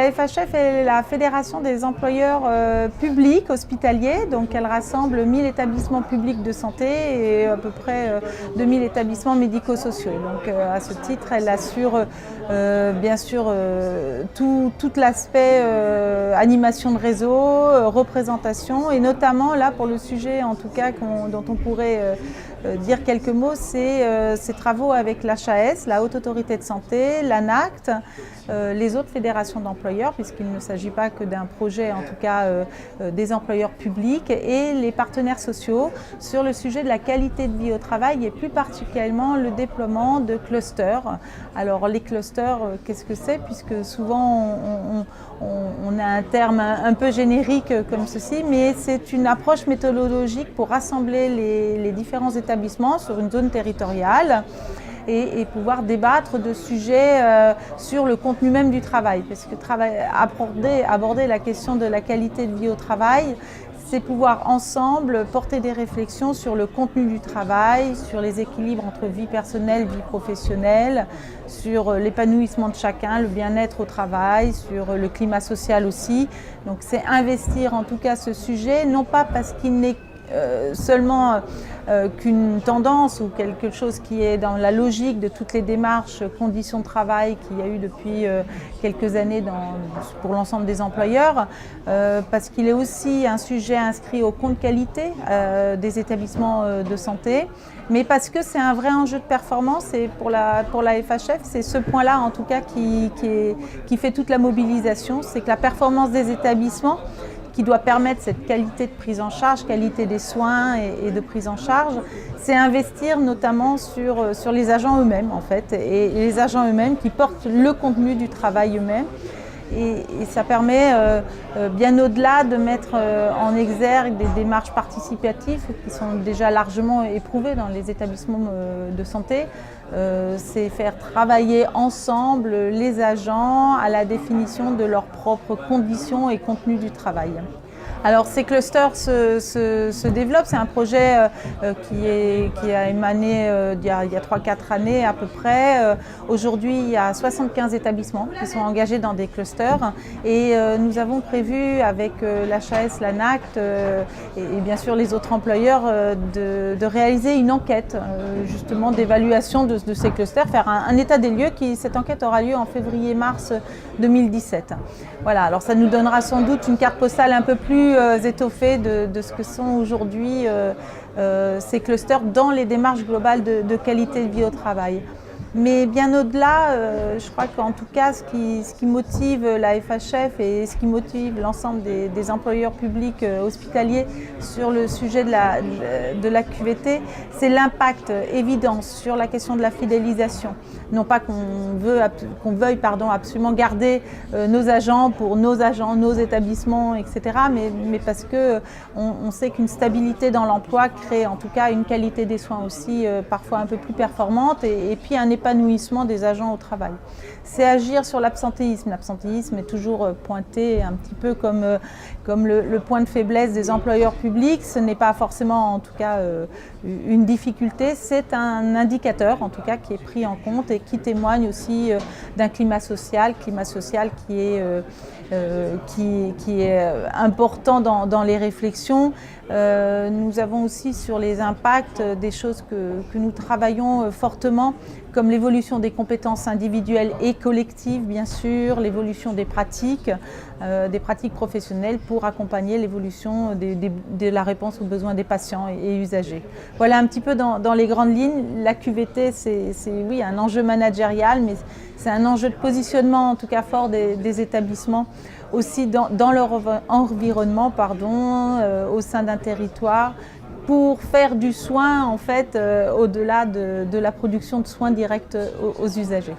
la FHF est la Fédération des employeurs publics hospitaliers, donc elle rassemble 1000 établissements publics de santé et à peu près 2000 établissements médico-sociaux. Donc à ce titre, elle assure bien sûr tout l'aspect animation de réseau, représentation et notamment là pour le sujet en tout cas dont on pourrait dire quelques mots, c'est ces travaux avec l'HAS, la Haute Autorité de Santé, l'ANACT, les autres fédérations d'employeurs, puisqu'il ne s'agit pas que d'un projet, en tout cas des employeurs publics, et les partenaires sociaux sur le sujet de la qualité de vie au travail et plus particulièrement le déploiement de clusters. Alors les clusters, qu'est-ce que c'est? Puisque souvent on a un terme un peu générique comme ceci, mais c'est une approche méthodologique pour rassembler les différents établissements sur une zone territoriale et pouvoir débattre de sujets sur le contenu même du travail. Parce que aborder la question de la qualité de vie au travail, c'est pouvoir ensemble porter des réflexions sur le contenu du travail, sur les équilibres entre vie personnelle, vie professionnelle, sur l'épanouissement de chacun, le bien-être au travail, sur le climat social aussi. Donc c'est investir en tout cas ce sujet, non pas parce qu'il n'est seulement qu'une tendance ou quelque chose qui est dans la logique de toutes les démarches conditions de travail qu'il y a eu depuis quelques années pour l'ensemble des employeurs, parce qu'il est aussi un sujet inscrit au compte qualité des établissements de santé, mais parce que c'est un vrai enjeu de performance et pour la FHF, c'est ce point-là en tout cas qui fait toute la mobilisation, c'est que la performance des établissements qui doit permettre cette qualité de prise en charge, qualité des soins et de prise en charge, c'est investir notamment sur les agents eux-mêmes en fait, et les agents eux-mêmes qui portent le contenu du travail eux-mêmes. Et ça permet bien au-delà de mettre en exergue des démarches participatives qui sont déjà largement éprouvées dans les établissements de santé. C'est faire travailler ensemble les agents à la définition de leurs propres conditions et contenus du travail. Alors ces clusters se développent, c'est un projet qui a émané il y a 3-4 années à peu près. Aujourd'hui il y a 75 établissements qui sont engagés dans des clusters et nous avons prévu avec l'HAS, l'ANACT et bien sûr les autres employeurs de réaliser une enquête justement d'évaluation de ces clusters, faire un état des lieux. Cette enquête aura lieu en février-mars 2017. Voilà, alors ça nous donnera sans doute une carte postale un peu plus étoffée de ce que sont aujourd'hui ces clusters dans les démarches globales de qualité de vie au travail. Mais bien au-delà, je crois qu'en tout cas, ce qui motive la FHF et ce qui motive l'ensemble des employeurs publics hospitaliers sur le sujet de la QVT, c'est l'impact évident sur la question de la fidélisation. Non pas qu'on veuille absolument garder nos agents pour nos établissements, etc. Mais parce qu'on sait qu'une stabilité dans l'emploi crée en tout cas une qualité des soins aussi parfois un peu plus performante et puis un épanouissement des agents au travail. C'est agir sur l'absentéisme. L'absentéisme est toujours pointé un petit peu comme le point de faiblesse des employeurs publics. Ce n'est pas forcément en tout cas une difficulté, c'est un indicateur en tout cas qui est pris en compte et qui témoigne aussi d'un climat social qui est important dans les réflexions. Nous avons aussi sur les impacts des choses que nous travaillons fortement, comme l'évolution des compétences individuelles et collectives, bien sûr, l'évolution des pratiques professionnelles pour accompagner l'évolution de la réponse aux besoins des patients et usagers. Voilà un petit peu dans les grandes lignes. La QVT, c'est oui, un enjeu managérial, mais c'est un enjeu de positionnement en tout cas fort des établissements, aussi dans leur environnement, au sein d'un territoire, pour faire du soin en fait au-delà de la production de soins directs aux usagers.